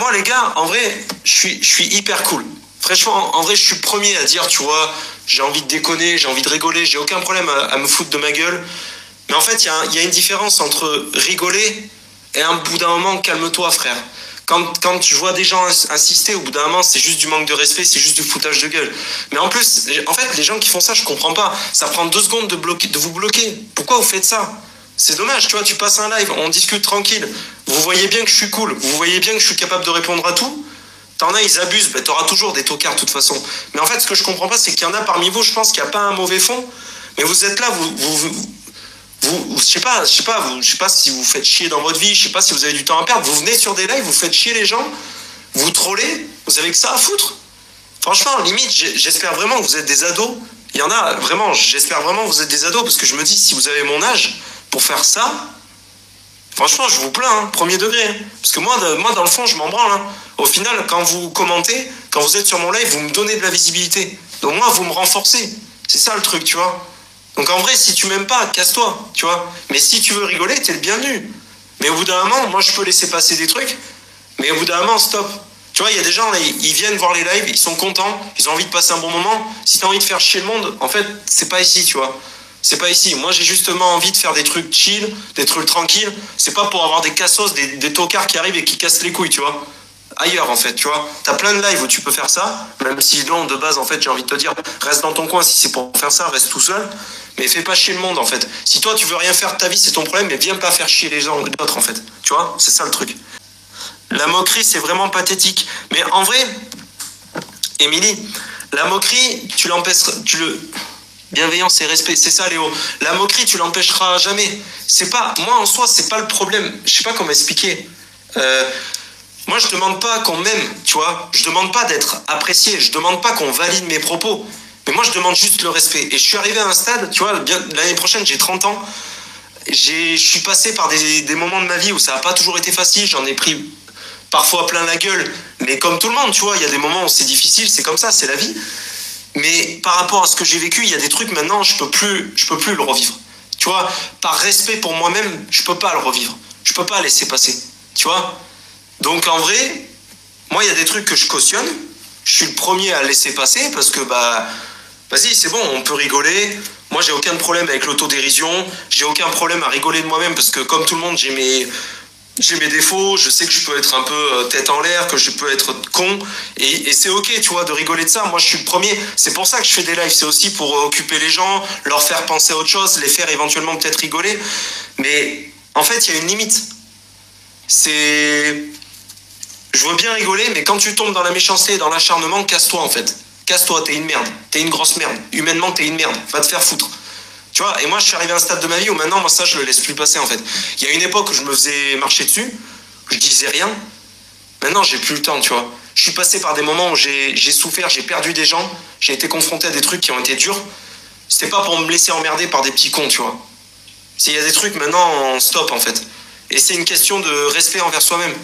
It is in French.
moi, les gars, en vrai, je suis hyper cool. Franchement, en vrai, je suis le premier à dire, tu vois, j'ai envie de déconner, j'ai envie de rigoler, j'ai aucun problème à me foutre de ma gueule. Mais en fait, il y a une différence entre rigoler et un bout d'un moment, calme-toi, frère. Quand tu vois des gens insister, au bout d'un moment, c'est juste du manque de respect, c'est juste du foutage de gueule. Mais en plus, en fait, les gens qui font ça, je comprends pas. Ça prend 2 secondes de vous bloquer. Pourquoi vous faites ça? C'est dommage, tu vois, tu passes un live, on discute tranquille. Vous voyez bien que je suis cool, vous voyez bien que je suis capable de répondre à tout. T'en as, ils abusent, bah, t'auras toujours des tocards de toute façon. Mais en fait, ce que je comprends pas, c'est qu'il y en a parmi vous, je pense qu'il n'y a pas un mauvais fond, mais vous êtes là, je sais pas si vous faites chier dans votre vie, je sais pas si vous avez du temps à perdre, vous venez sur des lives, vous faites chier les gens, vous trollez, vous avez que ça à foutre. Franchement, limite, j'espère vraiment que vous êtes des ados. Il y en a, vraiment, j'espère vraiment que vous êtes des ados, parce que je me dis, si vous avez mon âge, pour faire ça, franchement, je vous plains, hein, premier degré. Hein. Parce que moi, dans le fond, je m'en branle. Hein. Au final, quand vous commentez, quand vous êtes sur mon live, vous me donnez de la visibilité. Donc moi, vous me renforcez. C'est ça le truc, tu vois. Donc en vrai, si tu m'aimes pas, casse-toi, tu vois. Mais si tu veux rigoler, t'es le bienvenu. Mais au bout d'un moment, moi, je peux laisser passer des trucs. Mais au bout d'un moment, stop. Tu vois, il y a des gens, là, ils viennent voir les lives, ils sont contents, ils ont envie de passer un bon moment. Si t'as envie de faire chier le monde, en fait, c'est pas ici, tu vois. C'est pas ici. Moi, j'ai justement envie de faire des trucs chill, des trucs tranquilles. C'est pas pour avoir des cassos, des tocards qui arrivent et qui cassent les couilles, tu vois. Ailleurs, en fait, tu vois. T'as plein de lives où tu peux faire ça, même si, non, de base, en fait, j'ai envie de te dire, reste dans ton coin si c'est pour faire ça, reste tout seul. Mais fais pas chier le monde, en fait. Si toi, tu veux rien faire de ta vie, c'est ton problème, mais viens pas faire chier les gens d'autres, en fait. Tu vois, c'est ça le truc. La moquerie, c'est vraiment pathétique. Mais en vrai, Émilie, la moquerie, tu l'empêches, bienveillance et respect, c'est ça, Léo. La moquerie, tu l'empêcheras jamais. C'est pas, moi en soi, c'est pas le problème. Je sais pas comment expliquer. Moi, je demande pas qu'on m'aime, tu vois. Je demande pas d'être apprécié. Je demande pas qu'on valide mes propos. Mais moi, je demande juste le respect. Et je suis arrivé à un stade, tu vois, l'année prochaine, j'ai 30 ans. Je suis passé par des moments de ma vie où ça n'a pas toujours été facile. J'en ai pris parfois plein la gueule. Mais comme tout le monde, tu vois, il y a des moments où c'est difficile, c'est comme ça, c'est la vie. Mais par rapport à ce que j'ai vécu, il y a des trucs maintenant, je peux plus le revivre. Tu vois, par respect pour moi-même, je peux pas le revivre. Je peux pas laisser passer. Tu vois. Donc en vrai, moi, il y a des trucs que je cautionne. Je suis le premier à laisser passer parce que, bah, vas-y, c'est bon, on peut rigoler. Moi, j'ai aucun problème avec l'autodérision. J'ai aucun problème à rigoler de moi-même parce que, comme tout le monde, j'ai mes défauts, je sais que je peux être un peu tête en l'air, que je peux être con, et c'est ok, tu vois, de rigoler de ça. Moi, je suis le premier. C'est pour ça que je fais des lives. C'est aussi pour occuper les gens, leur faire penser à autre chose, les faire éventuellement peut-être rigoler. Mais en fait, il y a une limite. C'est... Je veux bien rigoler, mais quand tu tombes dans la méchanceté et dans l'acharnement, casse-toi, en fait. Casse-toi, t'es une merde. T'es une grosse merde. Humainement, t'es une merde. Va te faire foutre. Tu vois, et moi, je suis arrivé à un stade de ma vie où maintenant, moi, ça, je le laisse plus passer, en fait. Il y a une époque où je me faisais marcher dessus, je disais rien. Maintenant, j'ai plus le temps, tu vois. Je suis passé par des moments où j'ai souffert, j'ai perdu des gens, j'ai été confronté à des trucs qui ont été durs. C'était pas pour me laisser emmerder par des petits cons, tu vois. Il y a des trucs, maintenant, stop, en fait. Et c'est une question de respect envers soi-même.